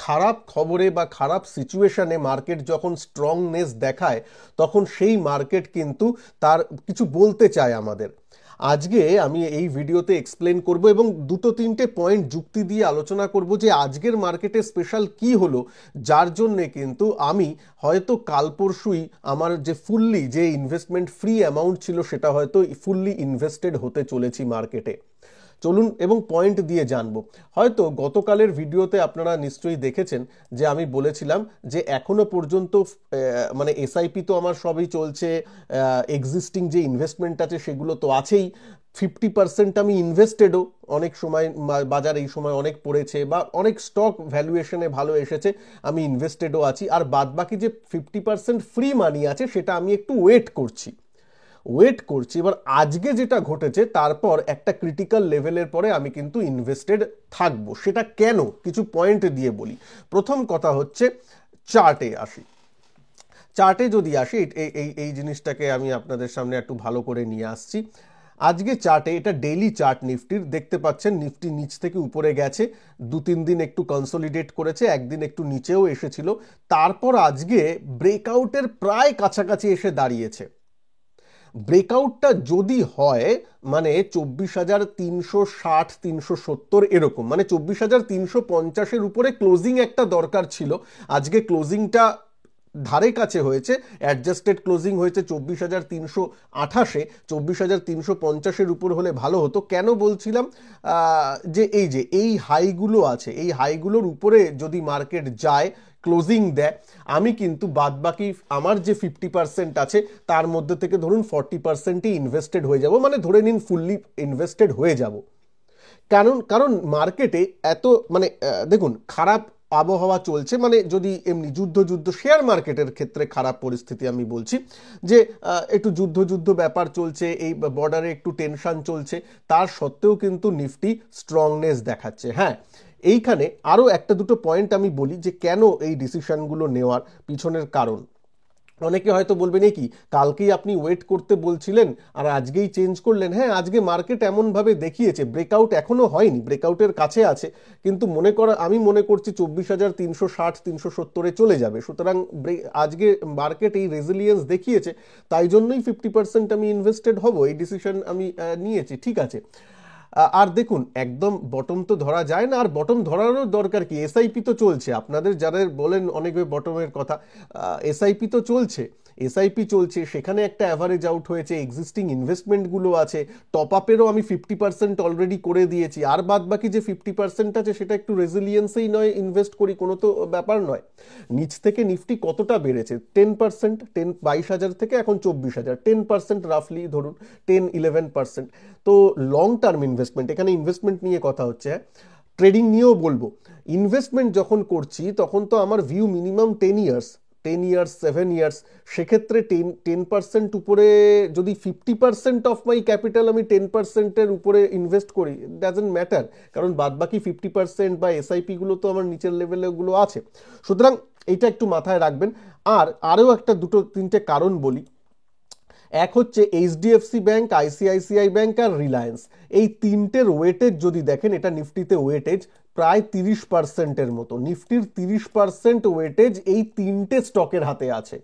খারাপ খবরে বা খারাপ সিচুয়েশনে মার্কেট যখন স্ট্রংনেস দেখায় তখন সেই মার্কেট কিন্তু তার কিছু বলতে চায় আমাদের। আজকে আমি এই ভিডিওতে এক্সপ্লেন করব এবং দুটো তিনটে পয়েন্ট যুক্তি দিয়ে আলোচনা করব যে আজকের মার্কেটে স্পেশাল কি হলো যার জন্যে কিন্তু আমি হয়তো কাল পরশুই আমার যে ফুললি যে ইনভেস্টমেন্ট ফ্রি অ্যামাউন্ট ছিল সেটা হয়তো ফুললি ইনভেস্টেড হতে চলেছি মার্কেটে। চলুন এবং পয়েন্ট দিয়ে জানবো। হয়তো গতকালের ভিডিওতে আপনারা নিশ্চয়ই দেখেছেন যে আমি বলেছিলাম যে এখনো পর্যন্ত মানে এসআইপি তো আমার সবই চলছে, এক্সিস্টিং যে ইনভেস্টমেন্ট আছে সেগুলো তো আছেই, 50% আমি ইনভেস্টেডও। অনেক সময় বাজার এই সময় অনেক পড়েছে বা অনেক স্টক ভ্যালুয়েশনে ভালো এসেছে, আমি ইনভেস্টেডও আছি। আর বাদ বাকি যে 50% ফ্রি মানি আছে সেটা আমি একটু ওয়েট করছি। এবার আজকে যেটা ঘটেছে তারপর একটা ক্রিটিক্যাল লেভেলের পরে আমি কিন্তু ইনভেস্টেড থাকবো। সেটা কেন, কিছু পয়েন্ট দিয়ে বলি। প্রথম কথা হচ্ছে চার্টে আসি। চার্টে যদি আসি এই জিনিসটাকে আমি আপনাদের সামনে একটু ভালো করে নিয়ে আসছি। আজকে চার্টে, এটা ডেইলি চার্ট নিফটির, দেখতে পাচ্ছেন নিফটি নিচ থেকে উপরে গেছে, 2-3 দিন একটু কনসলিডেট করেছে, একদিন একটু নিচেও এসেছিল, তারপর আজকে ব্রেকআউটের প্রায় কাছাকাছি এসে দাঁড়িয়েছে। ব্রেকআউটটা যদি হয় মানে 24,360-370 এরকম, মানে 24,350-এর উপরে ক্লোজিং একটা দরকার ছিল। আজকে ক্লোজিংটা ধারে কাছে হয়েছে, অ্যাডজাস্টেড ক্লোজিং হয়েছে 24,328-এ। 24,350-এর উপর হলে ভালো হতো। কেন বলছিলাম যে এই হাইগুলো আছে, এই হাইগুলোর উপরে যদি মার্কেট যায়, ক্লোজিং দেয়, আমি কিন্তু বাদবাকি আমার যে 50% আছে তার মধ্যে থেকে ধরুন 40%ই ইনভেস্টেড হয়ে যাব, মানে ধরে নিন ফুললি ইনভেস্টেড হয়ে যাব। কারণ মার্কেটে এত মানে দেখুন খারাপ আবহাওয়া চলছে, মানে যদি এমনি যুদ্ধ শেয়ার মার্কেটের ক্ষেত্রে খারাপ পরিস্থিতি আমি বলছি, যে একটু যুদ্ধ ব্যাপার চলছে, এই বর্ডারে একটু টেনশন চলছে, তার সত্ত্বেও কিন্তু নিফটি স্ট্রংনেস দেখাচ্ছে। হ্যাঁ, এইখানে আরও একটা দুটো পয়েন্ট আমি বলি যে কেন এই ডিসিশনগুলো নেওয়ার পিছনের কারণ। অনেকে হয়তো বলবেন কি কালকেই আপনি ওয়েট করতে বলছিলেন আর আজকেই চেঞ্জ করলেন। হ্যাঁ, আজকে মার্কেট এমনভাবে দেখিয়েছে, ব্রেকআউট এখনো হয়নি, ব্রেকআউটের কাছে আছে, কিন্তু আমি মনে করছি 24,360-370-এ চলে যাবে। সুতরাং আজকে মার্কেট এই রেজিলিয়েন্স দেখিয়েছে, তাই জন্যই 50% আমি ইনভেস্টেড হব, এই ডিসিশন আমি নিয়েছি। ঠিক আছে, আর দেখুন একদম বটম তো ধরা যায় না, আর বটম ধরারও দরকার কি, এসআইপি তো চলছে। আপনাদের যাদের বলেন অনেক বটমের কথা, এসআইপি তো চলছে, সেখানে একটা অ্যাভারেজ আউট হয়েছে, এক্সিস্টিং ইনভেস্টমেন্টগুলো আছে, টপ আপেরও আমি 50% অলরেডি করে দিয়েছি, আর বাদ বাকি যে 50% আছে সেটা একটু রেজিলিয়েন্সেই নয় ইনভেস্ট করি, কোনো তো ব্যাপার নয়। নিচ থেকে নিফটি কতটা বেড়েছে? 10%, 22,000 থেকে এখন 24,000, 10% রাফলি ধরুন, 10-11%। তো লং টার্ম ইনভেস্টমেন্ট, এখানে ইনভেস্টমেন্ট নিয়ে কথা হচ্ছে, ট্রেডিং নিয়েও বলবো। ইনভেস্টমেন্ট যখন করছি তখন তো আমার ভিউ মিনিমাম 10 ইয়ার্স, 7 ইয়ার্স। সেক্ষেত্রে 10% উপরে যদি 50% অফ মাই ক্যাপিটাল আমি 10%-এর উপরে ইনভেস্ট করি, ডাজন্ট ম্যাটার, কারণ বাদবাকি 50% বা এসআইপি গুলো তো আমার নিচের লেভেলে গুলো আছে। সুতরাং এইটা একটু মাথায় রাখবেন। আর আরও একটা দুটো তিনটে কারণ বলি। এক হচ্ছে এইচডিএফসি ব্যাংক, আইসিআইসিআই ব্যাংক আর রিলায়েন্স। এই তিনটের ওয়েটেজ যদি দেখেন, এটা নিফটিতে ওয়েটেজ প্রায় 30%-এর মতো, নিফটির 30% ওয়েটেজ এই তিনটে স্টকের হাতে আছে।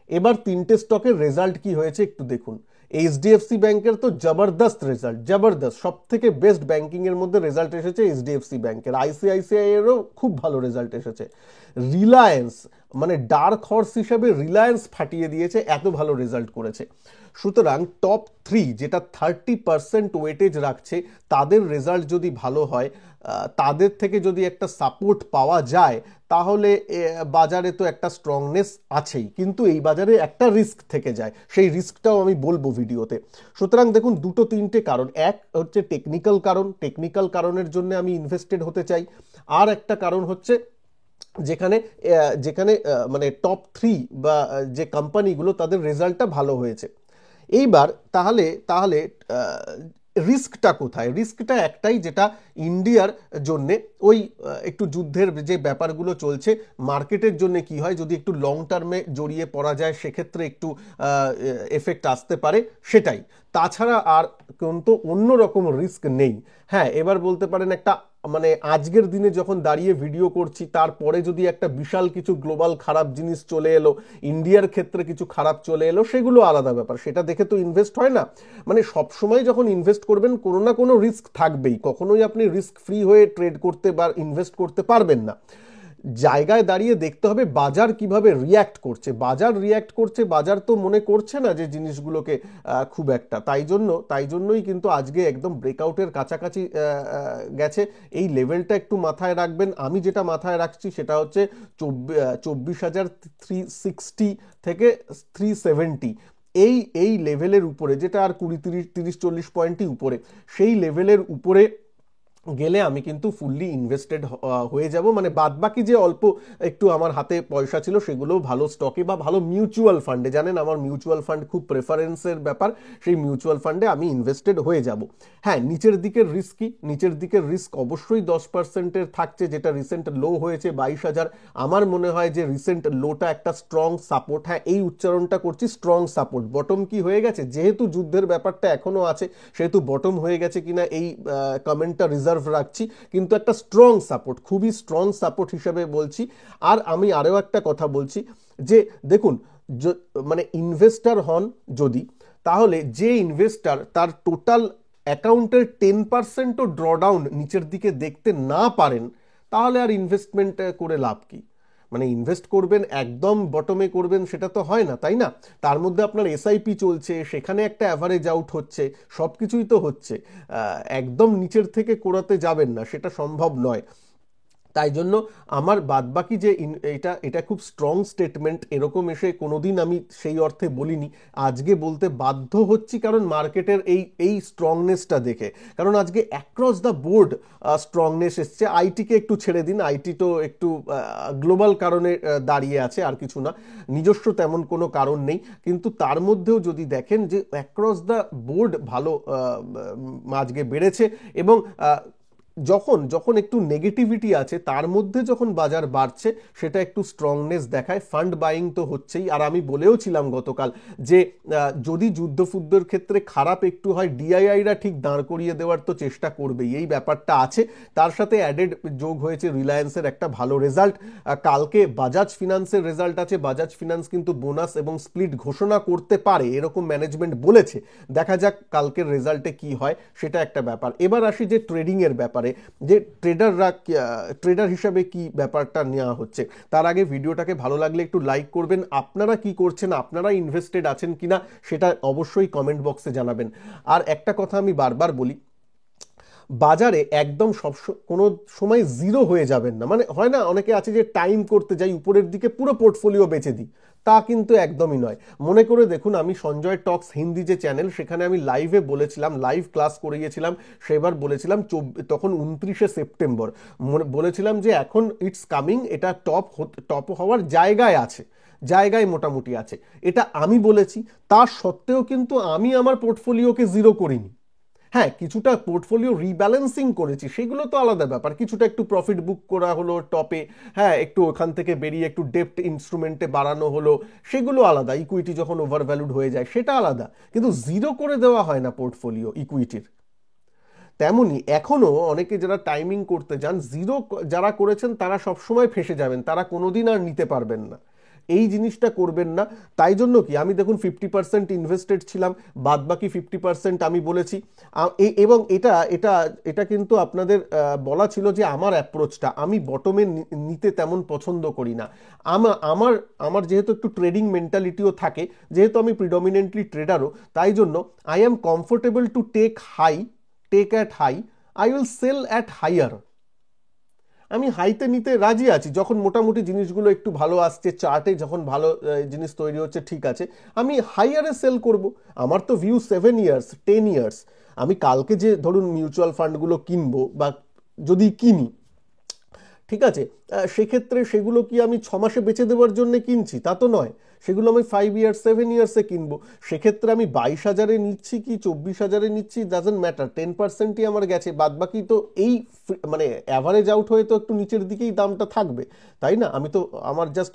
এবার তিনটে স্টকের রেজাল্ট কি হয়েছে একটু দেখুন। এইচডিএফসি ব্যাংকের তো জবরদস্ত রেজাল্ট, জবরদস্ত, সব থেকে বেস্ট ব্যাংকিং এর মধ্যে রেজাল্ট এসেছে এইচডিএফসি ব্যাংকের। আইসিআইসিআই এরও খুব ভালো রেজাল্ট এসেছে। রিলায়েন্স মানে ডার্ক হর্স হিসাবে রিলায়েন্স ফাটিয়ে দিয়েছে, এত ভালো রেজাল্ট করেছে। সুতরাং টপ 3 যেটা 30% ওয়েটেজ রাখছে, তাদের রেজাল্ট যদি ভালো হয়, তাদের থেকে যদি একটা সাপোর্ট পাওয়া যায়, তাহলে বাজারে তো একটা স্ট্রংনেস আছেই, কিন্তু এই বাজারে একটা রিস্ক থেকে যায়, সেই রিস্কটাও আমি বলবো ভিডিওতে। সুতরাং দেখুন দুটো তিনটে কারণ, এক হচ্ছে টেকনিক্যাল কারণের জন্য আমি ইনভেস্টেড হতে চাই। আর একটা কারণ হচ্ছে যেখানে মানে টপ 3 বা যে কোম্পানিগুলো তাদের রেজাল্টটা ভালো হয়েছে। এইবার তাহলে রিস্কটা কোথায়? রিস্কটা একটাই, যেটা ইন্ডিয়ার জন্যে ওই একটু যুদ্ধের যে ব্যাপারগুলো চলছে, মার্কেটের জন্য কি হয় যদি একটু লং টার্মে জড়িয়ে পড়া যায়, সেক্ষেত্রে একটু এফেক্ট আসতে পারে, সেটাই। তাছাড়া আর কিন্তু অন্য রকম রিস্ক নেই। হ্যাঁ, এবার বলতে পারেন একটা মানে আজকের দিনে যখন দাঁড়িয়ে ভিডিও করছি তারপরে যদি একটা বিশাল কিছু গ্লোবাল খারাপ জিনিস চলে এলো, ইন্ডিয়ার ক্ষেত্রে কিছু খারাপ চলে এলো, সেগুলো আলাদা ব্যাপার, সেটা দেখে তো ইনভেস্ট হয় না। মানে সবসময় যখন ইনভেস্ট করবেন কোনো না কোনো রিস্ক থাকবেই, কখনোই আপনি রিস্ক ফ্রি হয়ে ট্রেড করতে বা ইনভেস্ট করতে পারবেন না। জায়গায় দাঁড়িয়ে দেখতে হবে বাজার কিভাবে রিয়্যাক্ট করছে। বাজার তো মনে করছে না যে জিনিসগুলোকে খুব একটা, তাই জন্যই কিন্তু আজকে একদম ব্রেকআউটের কাছাকাছি গেছে। এই লেভেলটা একটু মাথায় রাখবেন। আমি যেটা মাথায় রাখছি সেটা হচ্ছে 24,360 থেকে 370, এই লেভেলের উপরে, যেটা আর 20, 30, 40 পয়েন্টই উপরে, সেই লেভেলের উপরে গেলে আমি কিন্তু ফুললি ইনভেস্টেড হয়ে যাব। মানে বাদবাকি যে অল্প একটু আমার হাতে পয়সা ছিল সেগুলো ভালো স্টকে বা ভালো মিউচুয়াল ফান্ডে, জানেন আমার মিউচুয়াল ফান্ড খুব প্রেফারেন্সের ব্যাপার, সেই মিউচুয়াল ফান্ডে আমি ইনভেস্টেড হয়ে যাব। হ্যাঁ, নিচের দিকের রিস্ক অবশ্যই 10%-এর থাকছে, যেটা রিসেন্ট লো হয়েছে 22,000। আমার মনে হয় যে রিসেন্ট লোটা একটা স্ট্রং সাপোর্ট, হ্যাঁ এই উচ্চারণটা করছি, স্ট্রং সাপোর্ট। বটম কি হয়ে গেছে, যেহেতু যুদ্ধের ব্যাপারটা এখনো আছে সেহেতু বটম হয়ে গেছে কিনা এই কমেন্টটা রিজার্ভ রাখছি, কিন্তু একটা স্ট্রং সাপোর্ট, খুবই স্ট্রং সাপোর্ট হিসেবে বলছি। আর আমি আরও একটা কথা বলছি যে দেখুন, মানে ইনভেস্টার হন যদি, তাহলে যে ইনভেস্টার তার টোটাল অ্যাকাউন্টের 10%ও ড্রডাউন নিচের দিকে দেখতে না পারেন, তাহলে আর ইনভেস্টমেন্ট করে লাভ কি? মানে ইনভেস্ট করবেন একদম বটমে করবেন, সেটা তো হয় না, তাই না? তার মধ্যে আপনার এসআইপি চলছে, সেখানে একটা অ্যাভারেজ আউট হচ্ছে, সব কিছুই তো হচ্ছে। একদম নিচের থেকে করাতে যাবেন না, সেটা সম্ভব নয়। তাই জন্য আমার বাদবাকি যে এটা খুব স্ট্রং স্টেটমেন্ট, এরকম এসে কোনোদিন আমি সেই অর্থে বলিনি, আজকে বলতে বাধ্য হচ্ছি কারণ মার্কেটের এই স্ট্রংনেসটা দেখে। কারণ আজকে অ্যাক্রস দ্য বোর্ড স্ট্রংনেস এসছে। আইটিকে একটু ছেড়ে দিন, আইটি তো একটু গ্লোবাল কারণে দাঁড়িয়ে আছে, আর কিছু না, নিজস্ব তেমন কোনো কারণ নেই। কিন্তু তার মধ্যেও যদি দেখেন যে অ্যাক্রস দ্য বোর্ড ভালো আজকে বেড়েছে, এবং যখন একটু নেগেটিভিটি আছে তার মধ্যে যখন বাজার বাড়ছে, সেটা একটু স্ট্রংনেস দেখায়। ফান্ড বাইং তো হচ্ছেই। আর আমি বলেও ছিলাম গতকাল যে যদি যুদ্ধফুদ্ধের ক্ষেত্রে খারাপ একটু হয়, ডিআইআইরা ঠিক দাঁড় করিয়ে দেওয়ার তো চেষ্টা করবেই, এই ব্যাপারটা আছে। তার সাথে অ্যাডেড যোগ হয়েছে রিলায়েন্সের একটা ভালো রেজাল্ট। কালকে বাজাজ ফিনান্সের রেজাল্ট আছে। বাজাজ ফিনান্স কিন্তু বোনাস এবং স্প্লিট ঘোষণা করতে পারে, এরকম ম্যানেজমেন্ট বলেছে। দেখা যাক কালকের রেজাল্টে কি হয়, সেটা একটা ব্যাপার। এবার আসি যে ট্রেডিংয়ের ব্যাপারে, যে ট্রেডার হিসাবে কি ব্যাপারটা নেওয়া হচ্ছে। তার আগে ভিডিওটাকে ভালো লাগলে একটু লাইক করবেন। আপনারা কি করছেন, আপনারা ইনভেস্টেড আছেন কিনা সেটা অবশ্যই কমেন্ট বক্সে জানাবেন। আর একটা কথা আমি বারবার বলি, বাজারে একদম কোনো সময় জিরো হয়ে যাবেন না। মানে হয় না, অনেকে আছে যে টাইম করতে যাই উপরের দিকে পুরো পোর্টফোলিও বেচে দিই, তা কিন্তু একদমই নয়। মনে করে দেখুন, আমি সঞ্জয় টক্স হিন্দি যে চ্যানেল, সেখানে আমি লাইভে বলেছিলাম, লাইভ ক্লাস করিয়েছিলাম, সেবার বলেছিলাম তখন 29শে সেপ্টেম্বর বলেছিলাম যে এখন ইটস কামিং, এটা টপ হওয়ার জায়গায় মোটামুটি আছে, এটা আমি বলেছি। তা সত্ত্বেও কিন্তু আমি আমার পোর্টফোলিওকে জিরো করিনি। হ্যাঁ, কিছুটা পোর্টফোলিও রিব্যালেন্সিং করেছি, সেগুলো তো আলাদা ব্যাপার। কিছুটা একটু প্রফিট বুক করা হলো টপে, হ্যাঁ একটু ওখান থেকে বেরিয়ে একটু ডেপ্ট ইনস্ট্রুমেন্টে বাড়ানো হলো, সেগুলো আলাদা। ইকুইটি যখন ওভারভ্যালুড হয়ে যায় সেটা আলাদা, কিন্তু জিরো করে দেওয়া হয় না পোর্টফোলিও ইকুইটির। তেমনি এখনো অনেকে যারা টাইমিং করতে যান, জিরো যারা করেছেন তারা সবসময় ফেসে যাবেন, তারা কোনোদিন আর নিতে পারবেন না। এই জিনিসটা করবেন না। তাই জন্য কি আমি দেখুন 50% ইনভেস্টেড ছিলাম, বাদ বাকি 50% আমি বলেছি। এবং এটা এটা এটা কিন্তু আপনাদের বলা ছিল যে আমার অ্যাপ্রোচটা, আমি বটমে নিতে তেমন পছন্দ করি না। আমার যেহেতু একটু ট্রেডিং মেন্টালিটিও থাকে, যেহেতু আমি প্রিডমিনেন্টলি ট্রেডারও, তাই জন্য I am comfortable to take at high, I will sell at higher. আমি হাইতে নিতে রাজি আছি যখন মোটামুটি জিনিসগুলো একটু ভালো আসছে, চার্টে যখন ভালো জিনিস তৈরি হচ্ছে, ঠিক আছে, আমি হাইয়ারে সেল করব। আমার তো ভিউ 7 ইয়ার্স 10 ইয়ার্স। আমি কালকে যে ধরুন মিউচুয়াল ফান্ডগুলো কিনবো বা যদি কিনি, ঠিক আছে, সেক্ষেত্রে সেগুলো কি আমি 6 মাসে বেচে দেওয়ার জন্য কিনছি? তা তো নয়। সেগুলো আমি 5 ইয়ার্স 7 ইয়ার্সে কিনবো। সেক্ষেত্রে আমি 22,000-এ নিচ্ছি কি 24,000-এ নিচ্ছি, ডাজন্ট ম্যাটার, 10%ই আমার গেছে, বাদ বাকি তো এই মানে অ্যাভারেজ আউট হয়ে তো একটু নিচের দিকেই দামটা থাকবে, তাই না? আমি তো আমার জাস্ট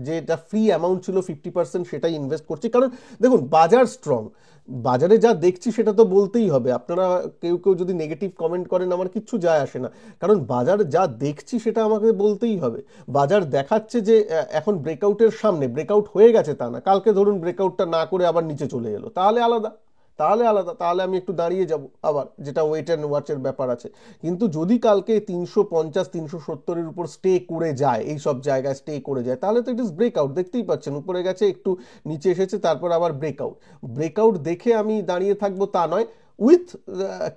যেটা ফ্রি অ্যামাউন্ট ছিল 50% সেটাই ইনভেস্ট করছি। কারণ দেখুন বাজার স্ট্রং, বাজারে যা দেখছি সেটা তো বলতেই হবে। আপনারা কেউ কেউ যদি নেগেটিভ কমেন্ট করেন আমার কিচ্ছু যায় আসে না, কারণ বাজার যা দেখছি সেটা আমাকে বলতেই হবে। বাজার দেখাচ্ছে যে এখন ব্রেকআউটের সামনে, ব্রেকআউট হয়ে গেছে তা না, কালকে ধরুন ব্রেকআউটটা না করে আবার নিচে চলে এলো, তাহলে আমি একটু দাঁড়িয়ে যাব আবার, যেটা ওয়েট অ্যান্ড ওয়াচের ব্যাপার আছে। কিন্তু যদি কালকে 350 370-এর উপর স্টে করে যায়, এই সব জায়গায় স্টে করে যায়, তাহলে তো ইট ইস ব্রেকআউট। দেখতেই পাচ্ছেন উপরে গেছে, একটু নিচে এসেছে, তারপর আবার ব্রেকআউট দেখে আমি দাঁড়িয়ে থাকবো তা নয়, উইথ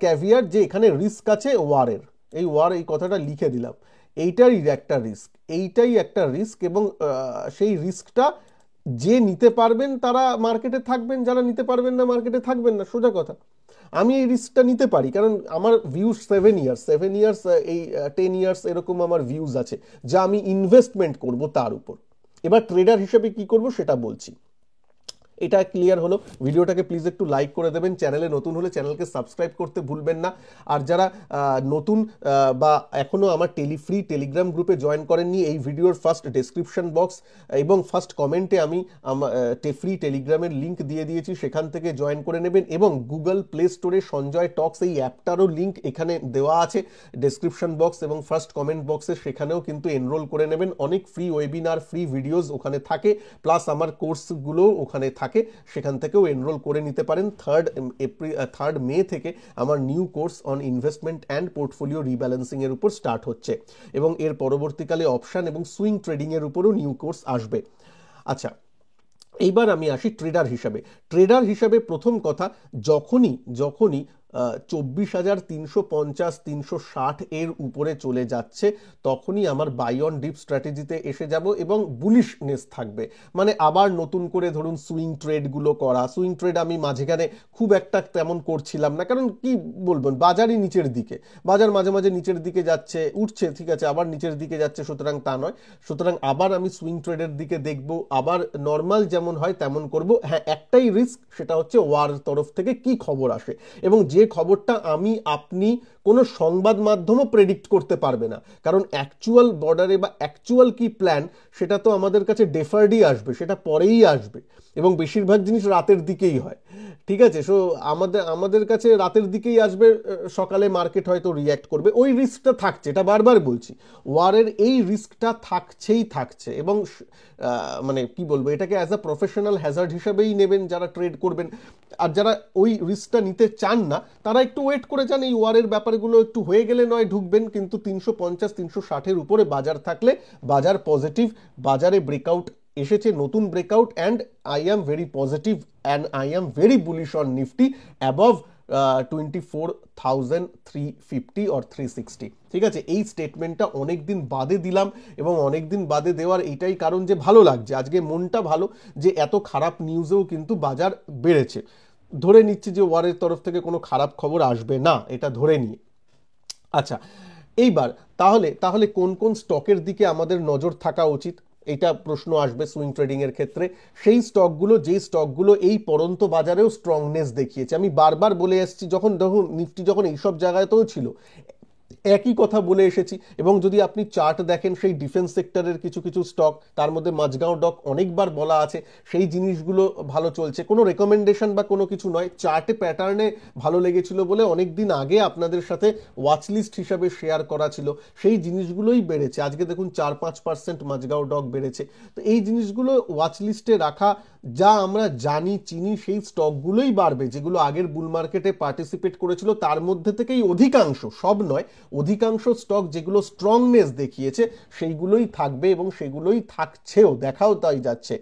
ক্যাভিয়ার যে এখানে রিস্ক আছে ওয়ারের। এই কথাটা লিখে দিলাম, এইটাই একটা রিস্ক এবং সেই রিস্কটা যে নিতে পারবেন তারা মার্কেটে থাকবেন, যারা নিতে পারবেন না মার্কেটে থাকবেন না, সোজা কথা। আমি এই রিস্কটা নিতে পারি কারণ আমার ভিউজ 7 ইয়ার্স, এই 10 ইয়ার্স এরকম আমার ভিউজ আছে, যা আমি ইনভেস্টমেন্ট করব তার উপর। এবার ট্রেডার হিসেবে কি করব সেটা বলছি। এটা ক্লিয়ার হলো। ভিডিওটাকে প্লিজ একটু লাইক করে দেবেন, চ্যানেলে নতুন হলে চ্যানেলকে সাবস্ক্রাইব করতে ভুলবেন না। আর যারা নতুন বা এখনও আমার ফ্রি টেলিগ্রাম গ্রুপে জয়েন করেননি, এই ভিডিওর ফার্স্ট ডেসক্রিপশন বক্স এবং ফার্স্ট কমেন্টে আমি ফ্রি টেলিগ্রামের লিঙ্ক দিয়ে দিয়েছি, সেখান থেকে জয়েন করে নেবেন। এবং গুগল প্লে স্টোরে সঞ্জয় টক্স এই অ্যাপটারও লিঙ্ক এখানে দেওয়া আছে ডেসক্রিপশন বক্স এবং ফার্স্ট কমেন্ট বক্সে, সেখানেও কিন্তু এনরোল করে নেবেন। অনেক ফ্রি ওয়েবিনার, ফ্রি ভিডিওস ওখানে থাকে, প্লাস আমার কোর্সগুলো ওখানে থাকে, সেখান থেকেও এনরোল করে নিতে পারেন। 3rd মে থেকে আমার new course on investment and portfolio rebalancing এর উপর স্টার্ট হচ্ছে এবং এর পরবর্তীকালে অপশন এবং সুইং ট্রেডিং এর উপরও নিউ কোর্স আসবে। আচ্ছা, এইবার আমি আসি ট্রেডার হিসাবে প্রথম কথা, যখনই 24,350 360 এর উপরে চলে যাচ্ছে, তখনই আমার বাই অন ডিপ স্ট্র্যাটেজিতে এসে যাব এবং বুলিশনেস থাকবে। মানে আবার নতুন করে ধরুন সুইং ট্রেডগুলো করা। সুইং ট্রেড আমি মাঝখানে খুব একটা তেমন করছিলাম না, কারণ কি বলবেন, বাজারই নিচের দিকে, বাজার মাঝে মাঝে নিচের দিকে যাচ্ছে, উঠছে, ঠিক আছে, আবার নিচের দিকে যাচ্ছে, সুতরাং তা নয়। সুতরাং আবার আমি সুইং ট্রেডের দিকে দেখব, আবার নর্মাল যেমন হয় তেমন করব। হ্যাঁ, একটাই রিস্ক, সেটা হচ্ছে ওয়ার তরফ থেকে কি খবর আসে, এবং যে খবরটা আপনি কোনো সংবাদ মাধ্যমও প্রেডিক্ট করতে পারবে না, কারণ অ্যাকচুয়াল বর্ডারে বা অ্যাকচুয়াল কি প্ল্যান সেটা তো আমাদের কাছে ডেফার্ডই আসবে, সেটা পরেই আসবে, এবং বেশিরভাগ জিনিস রাতের দিকেই হয়, ঠিক আছে। সো আমাদের কাছে রাতের দিকেই আসবে, সকালে মার্কেট হয়তো রিয়্যাক্ট করবে, ওই রিস্কটা থাকছে, এটা বারবার বলছি, ওয়ারের এই রিস্কটা থাকছে। এবং মানে কি বলবো, এটাকে অ্যাজ আ প্রফেশনাল হ্যাজার্ড হিসাবেই নেবেন যারা ট্রেড করবেন। আর যারা ওই রিস্কটা নিতে চান না, তারা একটু ওয়েট করে যান, এই ওয়ারের ব্যাপারগুলো একটু হয়ে গেলে নয় ঢুকবেন। কিন্তু 350 360-এর উপরে বাজার থাকলে বাজার পজিটিভ, বাজারে ব্রেকআউট এসেছে, নতুন breakout, and I am very positive and I am very bullish on Nifty above 24,350 or 360, ঠিক আছে। এই স্টেটমেন্টটা অনেকদিন বাদে দিলাম, এবং অনেকদিন বাদে দেওয়ার এইটাই কারণ যে ভালো লাগছে, আজকে মনটা ভালো যে এত খারাপ নিউজেও কিন্তু বাজার বেড়েছে। ধরে নিচ্ছি যে ওয়ারের তরফ থেকে কোনো খারাপ খবর আসবে না, এটা ধরে নিয়ে। আচ্ছা, এইবার তাহলে কোন কোন স্টকের দিকে আমাদের নজর থাকা উচিত, এটা প্রশ্ন আসবে সুইং ট্রেডিং এর ক্ষেত্রে। সেই স্টকগুলো এই পড়ন্ত বাজারেও স্ট্রংনেস দেখিয়েছে। আমি বারবার বলে এসেছি, যখন নিফটি যখন এইসব জায়গাতেও ছিল, একই কথা বলে এসেছি। এবং যদি আপনি চার্ট দেখেন, সেই ডিফেন্স সেক্টরের কিছু কিছু স্টক, তার মধ্যে মাঝগাঁও ডক অনেকবার বলা আছে, সেই জিনিসগুলো ভালো চলছে। কোনো রেকমেন্ডেশন বা কোনো কিছু নয়, চার্টে প্যাটার্নে ভালো লেগেছিল বলে অনেক দিন আগে আপনাদের সাথে ওয়াচলিস্ট হিসাবে শেয়ার করা ছিল, সেই জিনিসগুলোই বেড়েছে। আজকে দেখুন 4-5% মাঝগাঁও ডক বেড়েছে। তো এই জিনিসগুলো ওয়াচলিস্টে রাখা, যা আমরা জানি চিনি, সেই স্টকগুলোই বাড়বে যেগুলো আগের বুল মার্কেটে পার্টিসিপেট করেছিল। তার মধ্যে থেকেই অধিকাংশ, সব নয়, অধিকাংশ স্টক যেগুলো স্ট্রংনেস দেখিয়েছে সেইগুলোই থাকবে, এবং সেগুলোই থাকছেও, দেখাও তাই যাচ্ছে।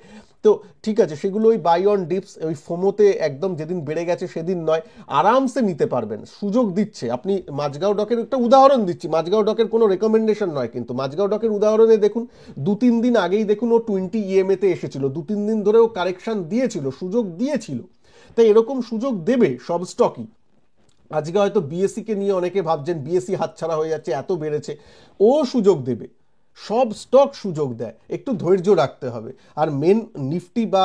তো ঠিক আছে, সেগুলো ওই বাই অন ডিপস, ওই ফোমোতে একদম যেদিন বেড়ে গেছে সেদিন নয়, আরামসে নিতে পারবেন, সুযোগ দিচ্ছে। আপনি মাঝগাঁও ডকের একটা উদাহরণ দিচ্ছি, মাঝগাঁও ডকের কোনো রেকমেন্ডেশন নয়, কিন্তু মাঝগাঁও ডকের উদাহরণে দেখুন, 2-3 দিন আগেই দেখুন ও 20 EMA তে এসেছিল, 2-3 দিন ধরেও কারেকশন দিয়েছিল, সুযোগ দিয়েছিল। তাই এরকম সুযোগ দেবে সব স্টকই। আজকে হয়তো বিএসসি কে নিয়ে অনেকে ভাবছেন বিএসসি হাতছাড়া হয়ে যাচ্ছে, এত বেড়েছে, ও সুযোগ দেবে, সব স্টক সুযোগ দেয়, একটু ধৈর্য রাখতে হবে। আর মেন নিফটি বা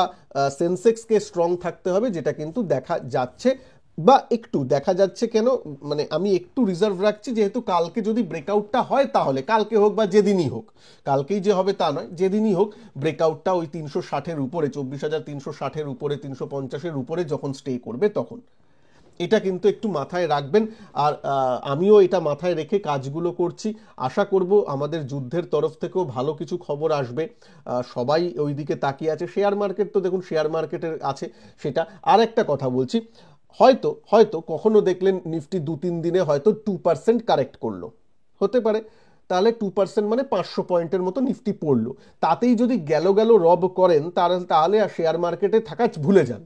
সেন্সেক্সকে স্ট্রং থাকতে হবে, যেটা কিন্তু দেখা যাচ্ছে, বা একটু দেখা যাচ্ছে কেন, মানে আমি একটু রিজার্ভ রাখছি, যেহেতু কালকে যদি ব্রেকআউটটা হয়, তাহলে কালকে হোক বা যেদিনই হোক, কালকেই যে হবে তা নয়, যেদিনই হোক ব্রেকআউটটা ওই 360-এর উপরে, 24,360-এর উপরে, 350-এর উপরে যখন স্টে করবে তখন, এটা কিন্তু একটু মাথায় রাখবেন। আর আমিও এটা মাথায় রেখে কাজগুলো করছি। আশা করব আমাদের যুদ্ধের তরফ থেকেও ভালো কিছু খবর আসবে। সবাই ওই দিকে তাকিয়ে আছে। শেয়ার মার্কেট তো দেখুন, শেয়ার মার্কেটের আছে সেটা। আর একটা কথা বলছি, হয়তো হয়তো কখনো দেখলেন নিফটি 2-3 দিনে হয়তো 2% কারেক্ট করলো, হতে পারে। তাহলে 2% মানে 500 পয়েন্টের মতো নিফটি পড়লো। তাতেই যদি গেল গেল রব করেন, তাহলে আর শেয়ার মার্কেটে থাকা ভুলে যান।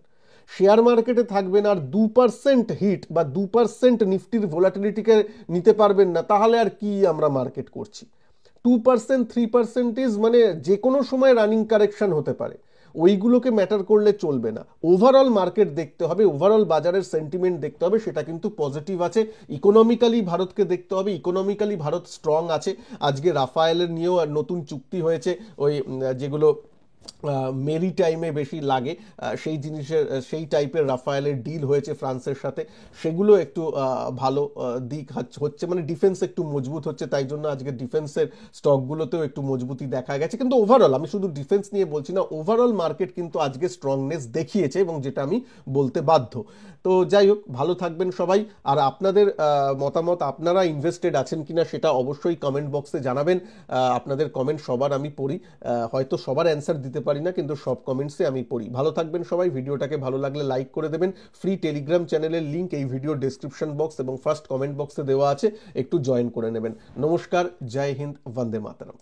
শেয়ার মার্কেটে থাকবেন আর 2% হিট বা 2% নিফটির ভোলাটিলিটিকে নিতে পারবেন না, তাহলে আর কি আমরা মার্কেট করছি? 2% 3% মানে যে কোনো সময় রানিং কারেকশন হতে পারে, ওইগুলোকে ম্যাটার করলে চলবে না। ওভারঅল মার্কেট দেখতে হবে, ওভারঅল বাজারের সেন্টিমেন্ট দেখতে হবে, সেটা কিন্তু পজিটিভ আছে। ইকোনমিক্যালি ভারতকে দেখতে হবে, ইকোনমিক্যালি ভারত স্ট্রং আছে। আজকে রাফায়েলের নিয়েও নতুন চুক্তি হয়েছে, ওই যেগুলো মেরি টাইমে বেশি লাগে, সেই জিনিসের, সেই টাইপের রাফায়েলের ডিল হয়েছে ফ্রান্সের সাথে, সেগুলো একটু ভালো দিক হচ্ছে, মানে ডিফেন্স একটু মজবুত হচ্ছে, তাই জন্য আজকে ডিফেন্সের স্টকগুলোতেও একটু মজবুতি দেখা গেছে। কিন্তু ওভারঅল, আমি শুধু ডিফেন্স নিয়ে বলছি না, ওভারঅল মার্কেট কিন্তু আজকে স্ট্রংনেস দেখিয়েছে, এবং যেটা আমি বলতে বাধ্য। তো যাই হোক, ভালো থাকবেন সবাই। আর আপনাদের মতামত, আপনারা ইনভেস্টেড আছেন কিনা সেটা অবশ্যই কমেন্ট বক্সে জানাবেন। আপনাদের কমেন্ট সবার আমি পড়ি, হয়তো সবার অ্যান্সার দিতে পারি না, কিন্তু সব কমেন্টসে আমি পড়ি। ভালো থাকবেন সবাই। ভিডিওটাকে ভালো লাগলে লাইক করে দেবেন। ফ্রি টেলিগ্রাম চ্যানেলের লিঙ্ক এই ভিডিও ডেসক্রিপশন বক্স এবং ফার্স্ট কমেন্ট বক্সে দেওয়া আছে, একটু জয়েন করে নেবেন। নমস্কার, জয় হিন্দ, বন্দে মাতরম।